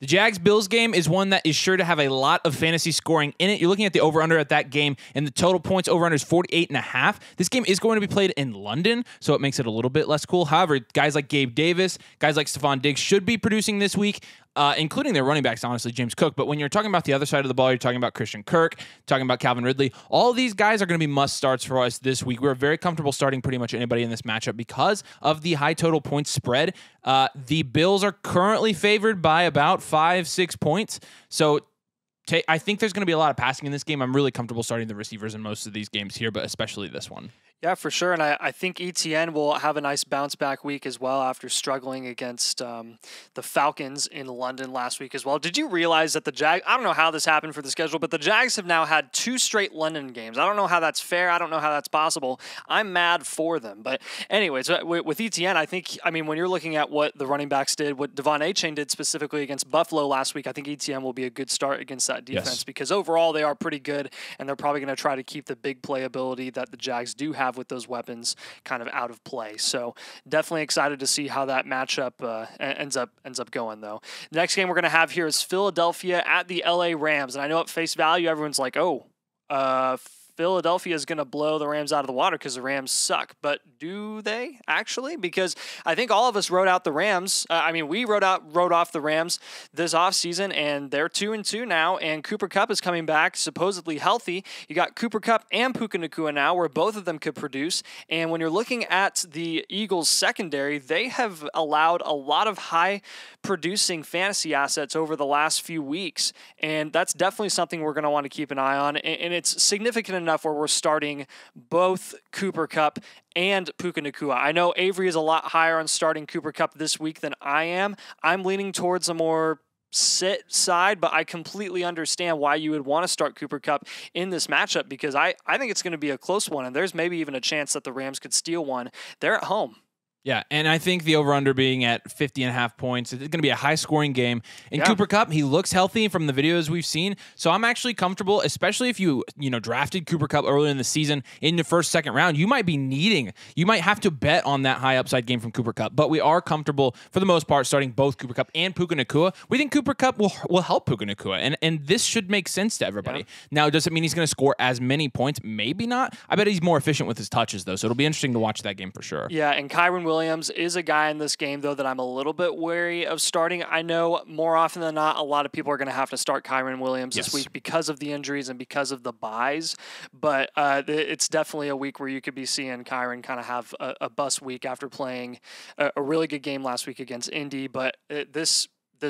The Jags-Bills game is one that is sure to have a lot of fantasy scoring in it. You're looking at the over-under at that game, and the total points over-under is 48.5. This game is going to be played in London, so it makes it a little bit less cool. However, guys like Gabe Davis, guys like Stephon Diggs should be producing this week, including their running backs, honestly, James Cook. But when you're talking about the other side of the ball, you're talking about Christian Kirk, talking about Calvin Ridley. All of these guys are going to be must-starts for us this week. We're very comfortable starting pretty much anybody in this matchup because of the high total points spread. The Bills are currently favored by about 5-6 points. So I think there's going to be a lot of passing in this game. I'm really comfortable starting the receivers in most of these games here, but especially this one. Yeah, for sure. And I think ETN will have a nice bounce back week as well after struggling against the Falcons in London last week as well. Did you realize that the Jags, I don't know how this happened for the schedule, but the Jags have now had 2 straight London games. I don't know how that's fair. I don't know how that's possible. I'm mad for them. But anyways, with ETN, I mean, when you're looking at what the running backs did, what Devon Achane did specifically against Buffalo last week, I think ETN will be a good start against that defense because overall they are pretty good, and they're probably going to try to keep the big playability that the Jags do have with those weapons kind of out of play. So definitely excited to see how that matchup ends up going, though. The next game we're going to have here is Philadelphia at the LA Rams. And I know at face value, everyone's like, oh, Philadelphia is going to blow the Rams out of the water because the Rams suck. But do they actually? Because I think all of us wrote out the Rams. We wrote off the Rams this offseason, and they're 2-2 now. And Cooper Kupp is coming back, supposedly healthy. You got Cooper Kupp and Puka Nacua now, where both of them could produce. And when you're looking at the Eagles' secondary, they have allowed a lot of high-producing fantasy assets over the last few weeks. And that's definitely something we're going to want to keep an eye on. And it's significant enough where we're starting both Cooper Kupp and Puka Nacua. I know Avery is a lot higher on starting Cooper Kupp this week than I am. I'm leaning towards a more sit side, but I completely understand why you would want to start Cooper Kupp in this matchup because I think it's going to be a close one, and there's maybe even a chance that the Rams could steal one. They're at home. Yeah, and I think the over-under being at 50.5 points, it's going to be a high-scoring game. And Cooper Kupp, he looks healthy from the videos we've seen, so I'm actually comfortable, especially if you drafted Cooper Kupp early in the season in the first, second round. You might have to bet on that high upside game from Cooper Kupp, but we are comfortable, for the most part, starting both Cooper Kupp and Puka Nacua. We think Cooper Kupp will help Puka Nacua, and this should make sense to everybody. Yeah. Now, does it mean he's going to score as many points? Maybe not. I bet he's more efficient with his touches, though, so it'll be interesting to watch that game for sure. Yeah, and Kyren Williams is a guy in this game, though, that I'm a little bit wary of starting. I know more often than not, a lot of people are going to have to start Kyren Williams this week because of the injuries and because of the buys, but it's definitely a week where you could be seeing Kyren kind of have a bust week after playing a really good game last week against Indy, but this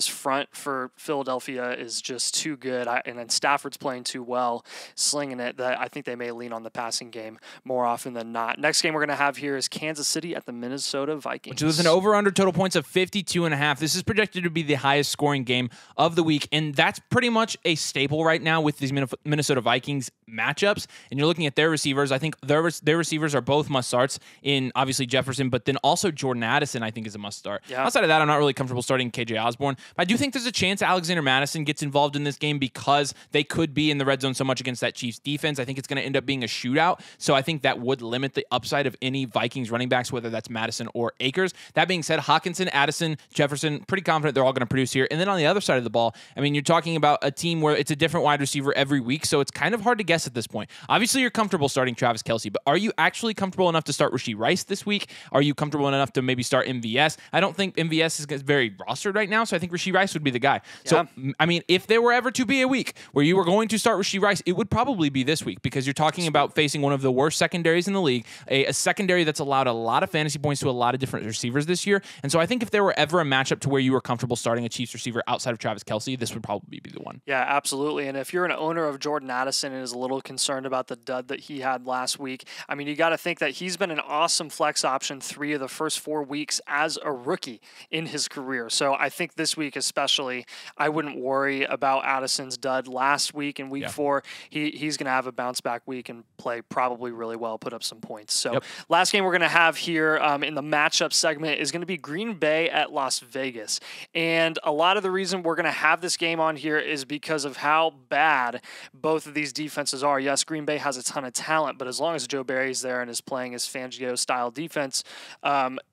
front for Philadelphia is just too good, and then Stafford's playing too well, slinging it, that I think they may lean on the passing game more often than not. Next game we're going to have here is Kansas City at the Minnesota Vikings. Which is an over-under total points of 52.5. This is projected to be the highest scoring game of the week, and that's pretty much a staple right now with these Minnesota Vikings matchups. And you're looking at their receivers. I think their receivers are both must-starts in, obviously, Jefferson, but then also Jordan Addison, I think, is a must-start. Yeah. Outside of that, I'm not really comfortable starting KJ Osborne. But I do think there's a chance Alexander Mattison gets involved in this game because they could be in the red zone so much against that Chiefs defense. I think it's going to end up being a shootout. So I think that would limit the upside of any Vikings running backs, whether that's Mattison or Akers. That being said, Hockenson, Addison, Jefferson, pretty confident they're all going to produce here. And then on the other side of the ball, I mean, you're talking about a team where it's a different wide receiver every week. So it's kind of hard to guess at this point. Obviously, you're comfortable starting Travis Kelce, but are you actually comfortable enough to start Rashee Rice this week? Are you comfortable enough to maybe start MVS? I don't think MVS is very rostered right now, so I think Rashee Rice would be the guy. So, I mean, if there were ever to be a week where you were going to start Rashee Rice, it would probably be this week because you're talking about facing one of the worst secondaries in the league, a secondary that's allowed a lot of fantasy points to a lot of different receivers this year. And so I think if there were ever a matchup to where you were comfortable starting a Chiefs receiver outside of Travis Kelce, this would probably be the one. Yeah, absolutely. And if you're an owner of Jordan Addison and is a little concerned about the dud that he had last week, I mean, you got to think that he's been an awesome flex option 3 of the first 4 weeks as a rookie in his career. So I think this week especially, I wouldn't worry about Addison's dud last week in week 4. He's going to have a bounce back week and play probably really well, put up some points. So last game we're going to have here in the matchup segment is going to be Green Bay at Las Vegas. And a lot of the reason we're going to have this game on here is because of how bad both of these defenses are. Yes, Green Bay has a ton of talent, but as long as Joe Barry's there and is playing his Fangio-style defense,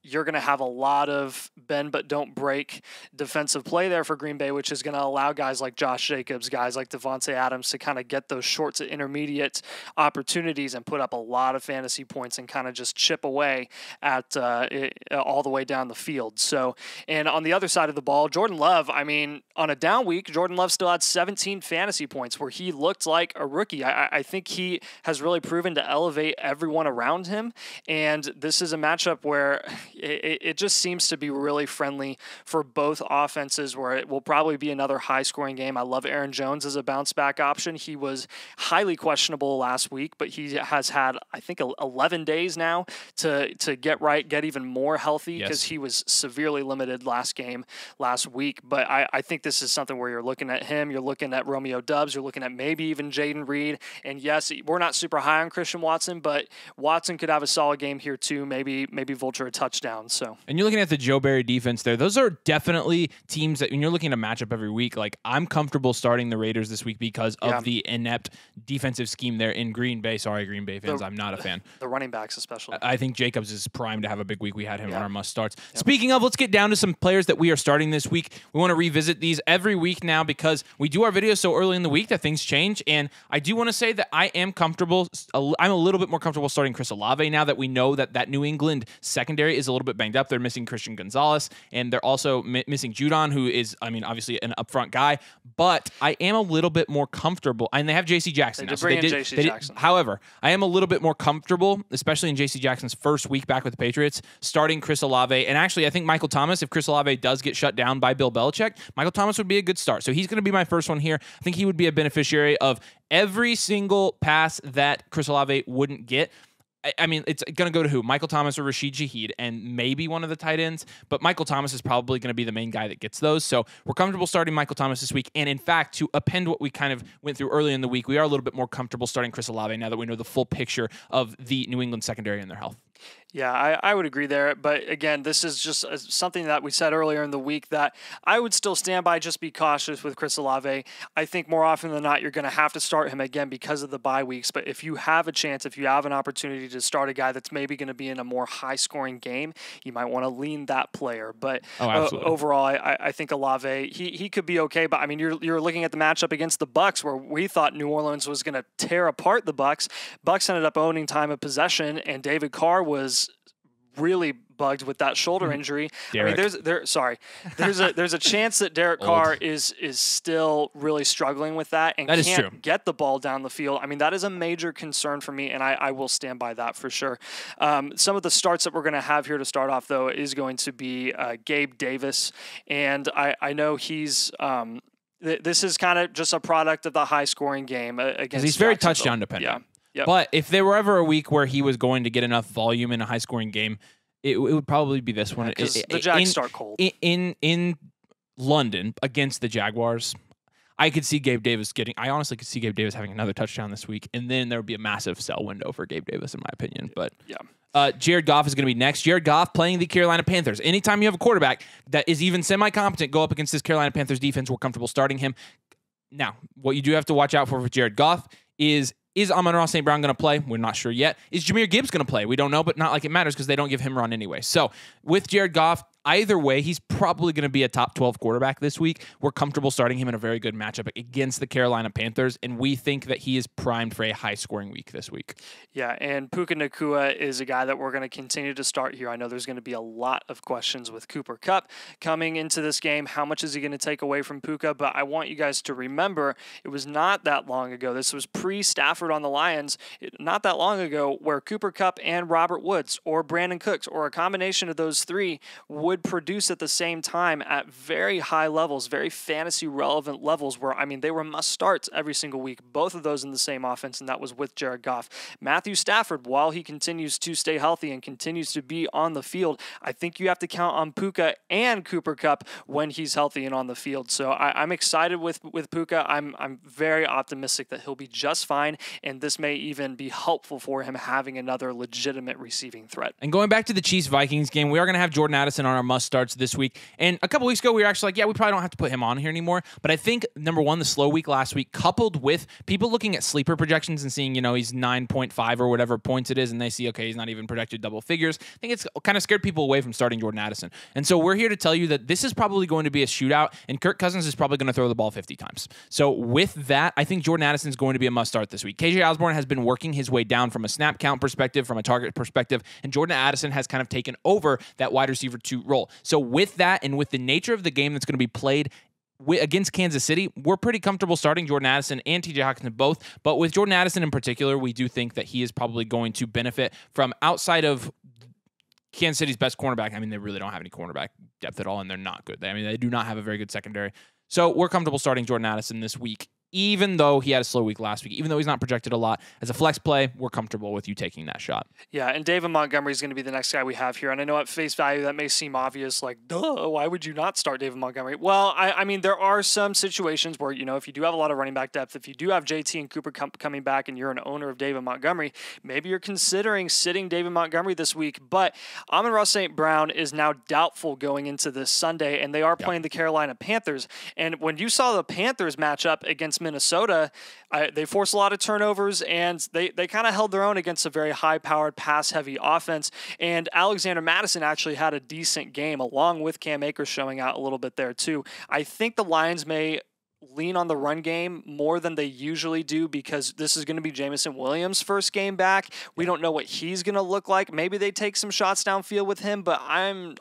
you're going to have a lot of bend but don't break defensive offensive play there for Green Bay, which is going to allow guys like Josh Jacobs, guys like Devontae Adams to kind of get those short to intermediate opportunities and put up a lot of fantasy points and kind of just chip away at all the way down the field. So, and on the other side of the ball, Jordan Love, I mean, on a down week, Jordan Love still had 17 fantasy points where he looked like a rookie. I think he has really proven to elevate everyone around him. And this is a matchup where it just seems to be really friendly for both offenses, where it will probably be another high-scoring game. I love Aaron Jones as a bounce-back option. He was highly questionable last week, but he has had, I think, 11 days now to get right, get even more healthy, because he was severely limited last week. But I think this is something where you're looking at him, you're looking at Romeo Doubs, you're looking at maybe even Jaden Reed. And yes, we're not super high on Christian Watson, but Watson could have a solid game here too, maybe vulture a touchdown. So, and you're looking at the Joe Barry defense there. Those are definitely teams that when you're looking at a matchup every week, like I'm comfortable starting the Raiders this week because of the inept defensive scheme there in Green Bay. Sorry, Green Bay fans, I'm not a fan. The running backs especially. I think Jacobs is primed to have a big week. We had him on our must starts. Speaking of, let's get down to some players that we are starting this week. We want to revisit these every week now because we do our videos so early in the week that things change. And I do want to say that I am comfortable. I'm a little bit more comfortable starting Chris Olave now that we know that New England secondary is a little bit banged up. They're missing Christian Gonzalez, and they're also missing Judon, who is, I mean, obviously an upfront guy. But I am a little bit more comfortable, and they have J.C. Jackson now. Jackson. However, I am a little bit more comfortable, especially in J.C. Jackson's first week back with the Patriots, starting Chris Olave. And actually, I think Michael Thomas, if Chris Olave does get shut down by Bill Belichick, Michael Thomas would be a good start. So he's going to be my first one here. I think he would be a beneficiary of every single pass that Chris Olave wouldn't get. I mean, it's going to go to who? Michael Thomas or Rashid Shaheed, and maybe one of the tight ends, but Michael Thomas is probably going to be the main guy that gets those. So we're comfortable starting Michael Thomas this week. And in fact, to append what we kind of went through early in the week, we are a little bit more comfortable starting Chris Olave now that we know the full picture of the New England secondary and their health. Yeah, I would agree there. But again, this is just something that we said earlier in the week that I would still stand by. Just be cautious with Chris Olave. I think more often than not, you're going to have to start him again because of the bye weeks. But if you have a chance, if you have an opportunity to start a guy that's maybe going to be in a more high-scoring game, you might want to lean that player. But overall, I think Olave, he could be okay. But I mean, you're looking at the matchup against the Bucs, where we thought New Orleans was going to tear apart the Bucs. Bucs ended up owning time of possession, and David Carr was really bugged with that shoulder injury. Derek. I mean, there's a chance that Derek Carr is still really struggling with that and can't get the ball down the field. I mean, that is a major concern for me, and I will stand by that for sure. Some of the starts that we're going to have here to start off, though, is going to be Gabe Davis, and I know he's this is kind of just a product of the high-scoring game against he's very touchdown dependent. Yeah. Yep. But if there were ever a week where he was going to get enough volume in a high-scoring game, it would probably be this one. Because the Jags start cold. In London against the Jaguars, I honestly could see Gabe Davis having another touchdown this week, and then there would be a massive sell window for Gabe Davis, in my opinion. But Jared Goff is going to be next. Jared Goff playing the Carolina Panthers. Anytime you have a quarterback that is even semi-competent go up against this Carolina Panthers defense, we're comfortable starting him. Now, what you do have to watch out for Jared Goff is Amon-Ra St. Brown going to play? We're not sure yet. Is Jahmyr Gibbs going to play? We don't know, but not like it matters because they don't give him run anyway. So with Jared Goff, either way, he's probably going to be a top 12 quarterback this week. We're comfortable starting him in a very good matchup against the Carolina Panthers, and we think that he is primed for a high-scoring week this week. Yeah, and Puka Nacua is a guy that we're going to continue to start here. I know there's going to be a lot of questions with Cooper Kupp coming into this game. How much is he going to take away from Puka? But I want you guys to remember, it was not that long ago. This was pre-Stafford on the Lions, not that long ago, where Cooper Kupp and Robert Woods or Brandon Cooks or a combination of those three would produce at the same time at very high levels, very fantasy relevant levels where, I mean, they were must starts every single week, both of those in the same offense, and that was with Jared Goff. Matthew Stafford, while he continues to stay healthy and continues to be on the field, I think you have to count on Puka and Cooper Kupp when he's healthy and on the field. So I'm excited with Puka. I'm very optimistic that he'll be just fine, and this may even be helpful for him having another legitimate receiving threat. And going back to the Chiefs-Vikings game, we are going to have Jordan Addison on our must starts this week. And a couple weeks ago, we were actually like, yeah, we probably don't have to put him on here anymore. But I think, number one, the slow week last week, coupled with people looking at sleeper projections and seeing, he's 9.5 or whatever points it is, and they see, okay, he's not even projected double figures. I think it's kind of scared people away from starting Jordan Addison. And so we're here to tell you that this is probably going to be a shootout, and Kirk Cousins is probably going to throw the ball 50 times. So with that, I think Jordan Addison is going to be a must start this week. KJ Osborne has been working his way down from a snap count perspective, from a target perspective, and Jordan Addison has kind of taken over that wide receiver 2 role. So with that, and with the nature of the game that's going to be played against Kansas City, we're pretty comfortable starting Jordan Addison and TJ Hockenson both. But with Jordan Addison in particular, we do think that he is probably going to benefit from outside of Kansas City's best cornerback. I mean, they really don't have any cornerback depth at all, and they're not good. They do not have a very good secondary. So we're comfortable starting Jordan Addison this week, even though he had a slow week last week, even though he's not projected a lot. As a flex play, we're comfortable with you taking that shot. Yeah, and David Montgomery is going to be the next guy we have here. And I know at face value that may seem obvious, like, duh, why would you not start David Montgomery? Well, I mean, there are some situations where, if you do have a lot of running back depth, if you do have JT and Cooper coming back and you're an owner of David Montgomery, maybe you're considering sitting David Montgomery this week. But Amon-Ra St. Brown is now doubtful going into this Sunday, and they are playing the Carolina Panthers. And when you saw the Panthers match up against Minnesota, they forced a lot of turnovers, and they kind of held their own against a very high-powered, pass-heavy offense. And Alexander Mattison actually had a decent game, along with Cam Akers showing out a little bit there too. I think the Lions may lean on the run game more than they usually do, because this is going to be Jameson Williams' first game back. We don't know what he's going to look like. Maybe they take some shots downfield with him, but I'm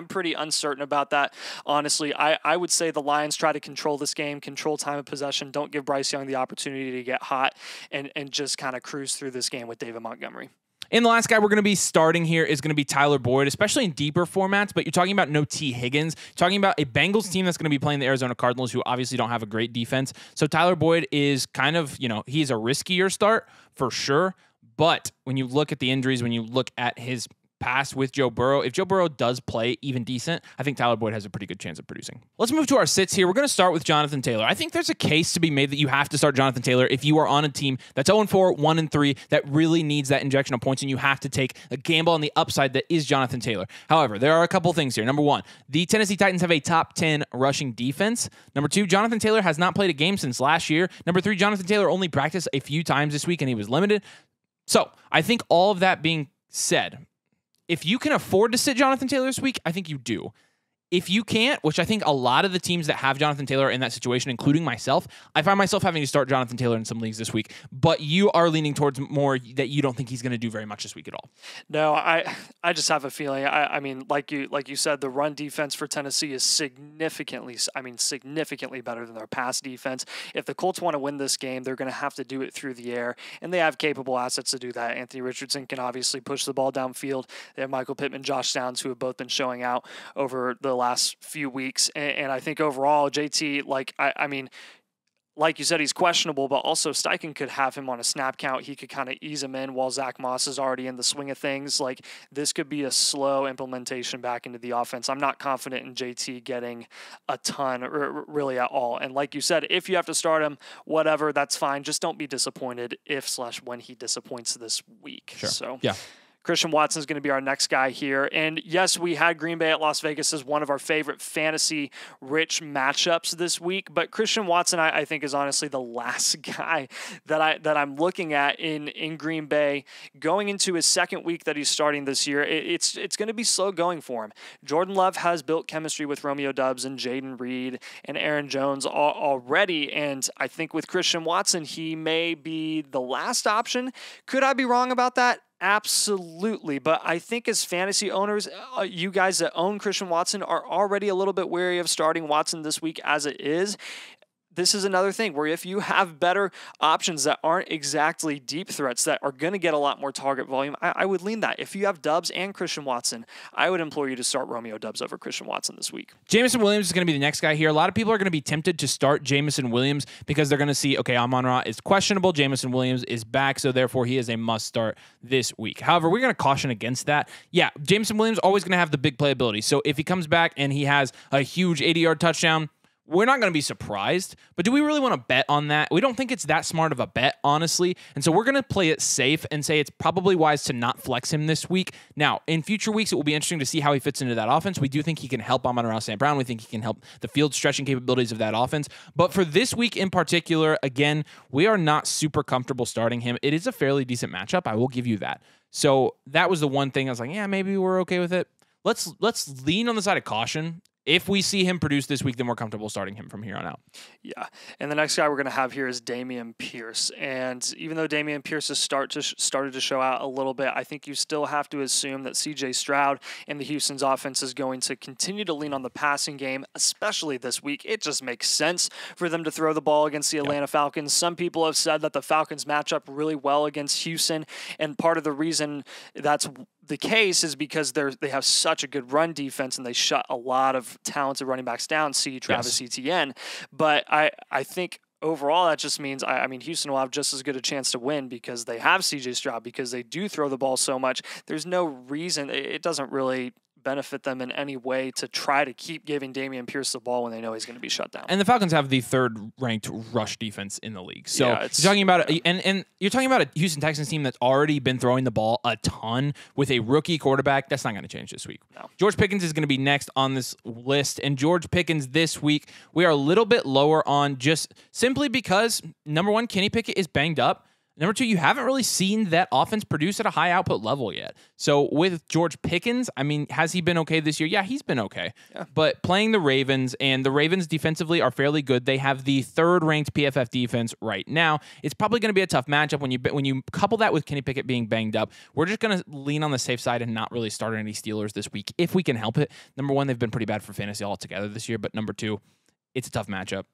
pretty uncertain about that, honestly. I would say the Lions try to control this game, control time of possession, don't give Bryce Young the opportunity to get hot, and just kind of cruise through this game with David Montgomery. And the last guy we're going to be starting here is going to be Tyler Boyd, especially in deeper formats, but you're talking about no T. Higgins. You're talking about a Bengals team that's going to be playing the Arizona Cardinals, who obviously don't have a great defense. So Tyler Boyd is kind of, he's a riskier start for sure. But when you look at the injuries, when you look at his past with Joe Burrow, if Joe Burrow does play even decent, I think Tyler Boyd has a pretty good chance of producing. Let's move to our sits here. We're going to start with Jonathan Taylor. I think there's a case to be made that you have to start Jonathan Taylor if you are on a team that's 0-4, 1-3, that really needs that injection of points, and you have to take a gamble on the upside that is Jonathan Taylor. However, there are a couple things here. Number one, the Tennessee Titans have a top 10 rushing defense. Number two, Jonathan Taylor has not played a game since last year. Number three, Jonathan Taylor only practiced a few times this week, and he was limited. So I think all of that being said, if you can afford to sit Jonathan Taylor this week, I think you do. If you can't, which I think a lot of the teams that have Jonathan Taylor are in that situation, including myself, I find myself having to start Jonathan Taylor in some leagues this week, but you are leaning towards more that you don't think he's going to do very much this week at all. No, I just have a feeling. I mean, like you said, the run defense for Tennessee is significantly better than their pass defense. If the Colts want to win this game, they're going to have to do it through the air, and they have capable assets to do that. Anthony Richardson can obviously push the ball downfield. They have Michael Pittman, Josh Downs, who have both been showing out over the last few weeks, and I think overall JT, I mean, like you said, he's questionable, but also Steichen could have him on a snap count. He could kind of ease him in while Zach Moss is already in the swing of things. Like, this could be a slow implementation back into the offense. I'm not confident in JT getting a ton, really at all. And like you said, if you have to start him, whatever, that's fine. Just don't be disappointed if/when he disappoints this week. Sure. So yeah. Christian Watson is going to be our next guy here. And yes, we had Green Bay at Las Vegas as one of our favorite fantasy-rich matchups this week. But Christian Watson, I think, is honestly the last guy that I'm looking at in Green Bay going into his second week that he's starting this year. It's going to be slow going for him. Jordan Love has built chemistry with Romeo Doubs and Jaden Reed and Aaron Jones already. And I think with Christian Watson, he may be the last option. Could I be wrong about that? Absolutely. But I think as fantasy owners, you guys that own Christian Watson are already a little bit wary of starting Watson this week as it is. This is another thing where if you have better options that aren't exactly deep threats that are going to get a lot more target volume, I would lean that. If you have Doubs and Christian Watson, I would implore you to start Romeo Doubs over Christian Watson this week. Jameson Williams is going to be the next guy here. A lot of people are going to be tempted to start Jameson Williams because they're going to see, okay, Amon-Ra is questionable. Jameson Williams is back, so therefore he is a must start this week. However, we're going to caution against that. Yeah, Jameson Williams always going to have the big playability. So if he comes back and he has a huge 80-yard touchdown, we're not going to be surprised, but do we really want to bet on that? We don't think it's that smart of a bet, honestly. And so we're going to play it safe and say it's probably wise to not flex him this week. Now, in future weeks, it will be interesting to see how he fits into that offense. We do think he can help Amon-Ra St. Brown. We think he can help the field stretching capabilities of that offense. But for this week in particular, again, we are not super comfortable starting him. It is a fairly decent matchup. I will give you that. So that was the one thing I was like, yeah, maybe we're okay with it. Let's lean on the side of caution. If we see him produce this week, then we're comfortable starting him from here on out. Yeah, and the next guy we're going to have here is Dameon Pierce. And even though Dameon Pierce has started to show out a little bit, I think you still have to assume that C.J. Stroud and the Houston's offense is going to continue to lean on the passing game, especially this week. It just makes sense for them to throw the ball against the Atlanta Falcons. Some people have said that the Falcons match up really well against Houston, and part of the reason that's the case is because they have such a good run defense and they shut a lot of talented running backs down, see Travis Etienne. But I think overall that just means, I mean, Houston will have just as good a chance to win because they have CJ Stroud, because they do throw the ball so much. There's no reason, it doesn't really benefit them in any way to try to keep giving Dameon Pierce the ball when they know he's going to be shut down. And the Falcons have the third-ranked rush defense in the league. So you're talking about and you're talking about a Houston Texans team that's already been throwing the ball a ton with a rookie quarterback. That's not going to change this week. No. George Pickens is going to be next on this list, and George Pickens this week we are a little bit lower on just simply because number one, Kenny Pickett is banged up. Number two, you haven't really seen that offense produce at a high output level yet. So with George Pickens, I mean, has he been okay this year? Yeah, he's been okay. Yeah. But playing the Ravens, and the Ravens defensively are fairly good. They have the third-ranked PFF defense right now. It's probably going to be a tough matchup when you couple that with Kenny Pickett being banged up. We're just going to lean on the safe side and not really start any Steelers this week if we can help it. Number one, they've been pretty bad for fantasy altogether this year. But number two, it's a tough matchup.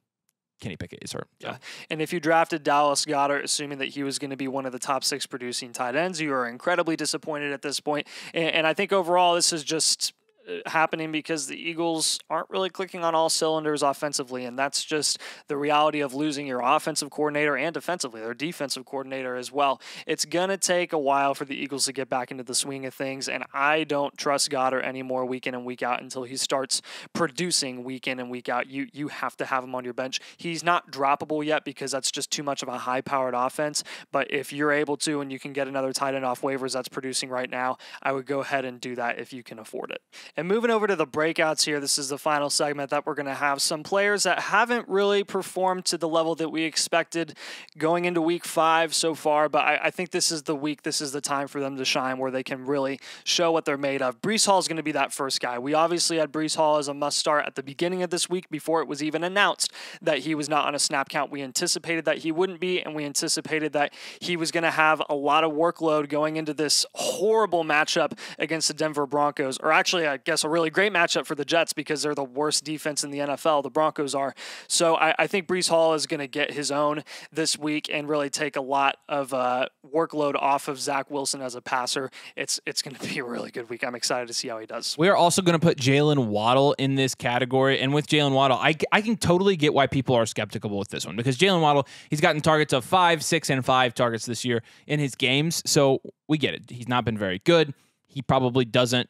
Kenny Pickett is hurt. So. Yeah, and if you drafted Dallas Goedert, assuming that he was going to be one of the top 6 producing tight ends, you are incredibly disappointed at this point. And I think overall this is just happening because the Eagles aren't really clicking on all cylinders offensively, and that's just the reality of losing your offensive coordinator and defensively, their defensive coordinator as well. It's going to take a while for the Eagles to get back into the swing of things, and I don't trust Goedert anymore week in and week out until he starts producing week in and week out. You have to have him on your bench. He's not droppable yet because that's just too much of a high-powered offense, but if you're able to and you can get another tight end off waivers that's producing right now, I would go ahead and do that if you can afford it. And moving over to the breakouts here, this is the final segment that we're going to have some players that haven't really performed to the level that we expected going into week 5 so far, but I think this is the week, this is the time for them to shine where they can really show what they're made of. Breece Hall is going to be that first guy. We obviously had Breece Hall as a must-start at the beginning of this week before it was even announced that he was not on a snap count. We anticipated that he wouldn't be, and we anticipated that he was going to have a lot of workload going into this horrible matchup against the Denver Broncos, or actually, I guess, a really great matchup for the Jets because they're the worst defense in the NFL. The Broncos are. So I think Breece Hall is going to get his own this week and really take a lot of workload off of Zach Wilson as a passer. It's going to be a really good week. I'm excited to see how he does. We are also going to put Jaylen Waddle in this category. And with Jaylen Waddle, I can totally get why people are skeptical with this one because Jaylen Waddle, he's gotten targets of 5, 6, and 5 targets this year in his games. So we get it. He's not been very good. He probably doesn't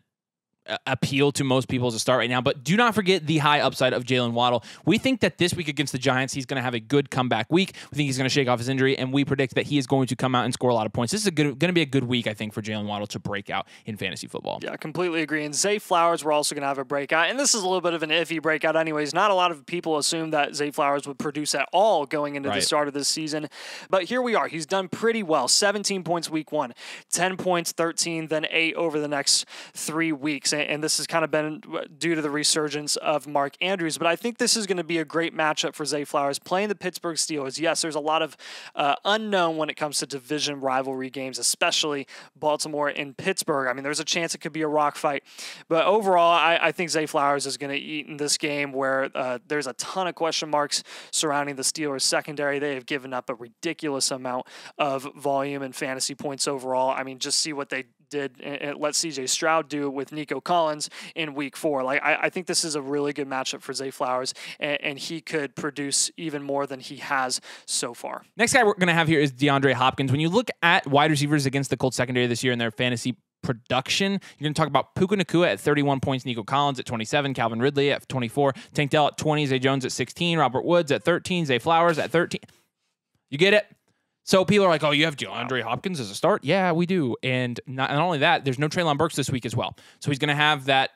appeal to most people as a start right now, but do not forget the high upside of Jaylen Waddle. We think that this week against the Giants, he's going to have a good comeback week. We think he's going to shake off his injury, and we predict that he is going to come out and score a lot of points. This is going to be a good week, I think, for Jaylen Waddle to break out in fantasy football. Yeah, completely agree. And Zay Flowers, we're also going to have a breakout, and this is a little bit of an iffy breakout anyways. Not a lot of people assume that Zay Flowers would produce at all going into the start of this season, but here we are. He's done pretty well. 17 points week 1, 10 points, 13, then 8 over the next 3 weeks, and this has kind of been due to the resurgence of Mark Andrews. But I think this is going to be a great matchup for Zay Flowers playing the Pittsburgh Steelers. Yes, there's a lot of unknown when it comes to division rivalry games, especially Baltimore and Pittsburgh. I mean, there's a chance it could be a rock fight. But overall, I think Zay Flowers is going to eat in this game where there's a ton of question marks surrounding the Steelers secondary. They have given up a ridiculous amount of volume and fantasy points overall. I mean, just see what they did and let CJ Stroud do with Nico Collins in week 4. Like, I think this is a really good matchup for Zay Flowers, and he could produce even more than he has so far. Next guy we're going to have here is DeAndre Hopkins. When you look at wide receivers against the Colts secondary this year and their fantasy production. You're going to talk about Puka Nacua at 31 points, Nico Collins at 27, Calvin Ridley at 24, Tank Dell at 20, Zay Jones at 16, Robert Woods at 13, Zay Flowers at 13. You get it? So people are like, oh, you have DeAndre Hopkins as a start? Yeah, we do. And not only that, there's no Treylon Burks this week as well. So he's going to have that,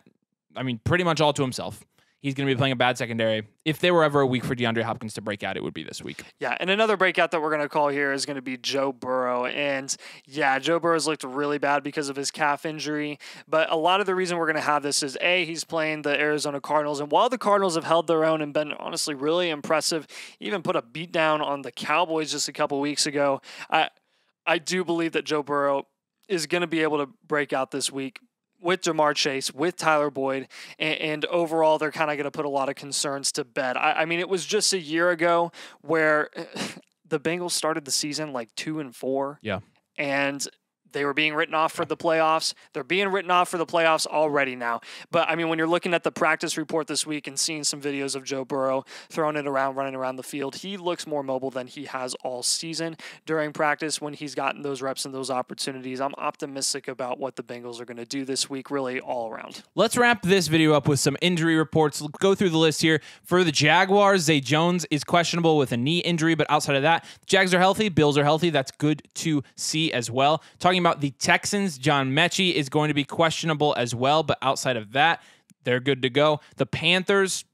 pretty much all to himself. He's going to be playing a bad secondary. If there were ever a week for DeAndre Hopkins to break out, it would be this week. Yeah, and another breakout that we're going to call here is going to be Joe Burrow. And yeah, Joe Burrow's looked really bad because of his calf injury. But a lot of the reason we're going to have this is, A, he's playing the Arizona Cardinals. And while the Cardinals have held their own and been honestly really impressive, even put a beat down on the Cowboys just a couple weeks ago, I do believe that Joe Burrow is going to be able to break out this week with Jamar Chase, with Tyler Boyd, and overall they're kind of going to put a lot of concerns to bed. It was just a year ago where the Bengals started the season like 2-4. Yeah. And they were being written off for the playoffs. They're being written off for the playoffs already now. But, when you're looking at the practice report this week and seeing some videos of Joe Burrow throwing it around, running around the field, he looks more mobile than he has all season during practice when he's gotten those reps and those opportunities. I'm optimistic about what the Bengals are going to do this week, really all around. Let's wrap this video up with some injury reports. Let's go through the list here. For the Jaguars, Zay Jones is questionable with a knee injury, but outside of that, the Jags are healthy, Bills are healthy. That's good to see as well. Talking about the Texans, John Mechie is going to be questionable as well, but outside of that, they're good to go. The Panthers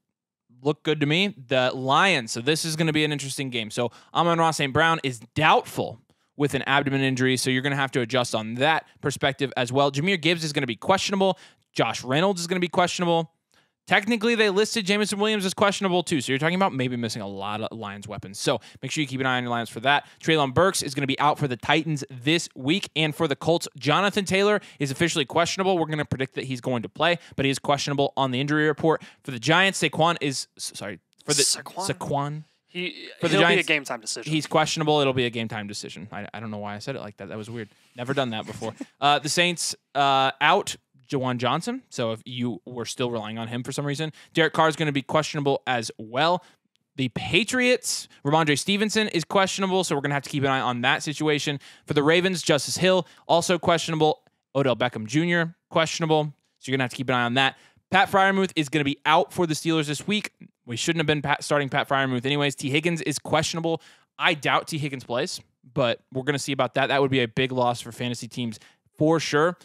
look good to me. The Lions, so this is going to be an interesting game. So Amon-Ra St. Brown is doubtful with an abdomen injury, so you're going to have to adjust on that perspective as well. Jahmyr Gibbs is going to be questionable. Josh Reynolds is going to be questionable. Technically, they listed Jameson Williams as questionable too, so you're talking about maybe missing a lot of Lions weapons. So make sure you keep an eye on your Lions for that. Treylon Burks is going to be out for the Titans this week, and for the Colts, Jonathan Taylor is officially questionable. We're going to predict that he's going to play, but he is questionable on the injury report. For the Giants, Saquon. It'll be a game time decision. He's questionable. It'll be a game time decision. I don't know why I said it like that. That was weird. Never done that before. The Saints out. Jawan Johnson, so if you were still relying on him for some reason. Derek Carr is going to be questionable as well. The Patriots, Ramondre Stevenson is questionable, so we're going to have to keep an eye on that situation. For the Ravens, Justice Hill, also questionable. Odell Beckham Jr., questionable, so you're going to have to keep an eye on that. Pat Freiermuth is going to be out for the Steelers this week. We shouldn't have been starting Pat Freiermuth anyways. T. Higgins is questionable. I doubt T. Higgins plays, but we're going to see about that. That would be a big loss for fantasy teams for sure.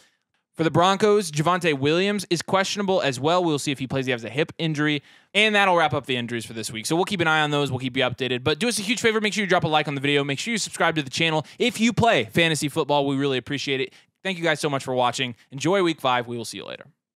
For the Broncos, Javonte Williams is questionable as well. We'll see if he plays. He has a hip injury. And that'll wrap up the injuries for this week. So we'll keep an eye on those. We'll keep you updated. But do us a huge favor. Make sure you drop a like on the video. Make sure you subscribe to the channel. If you play fantasy football, we really appreciate it. Thank you guys so much for watching. Enjoy week 5. We will see you later.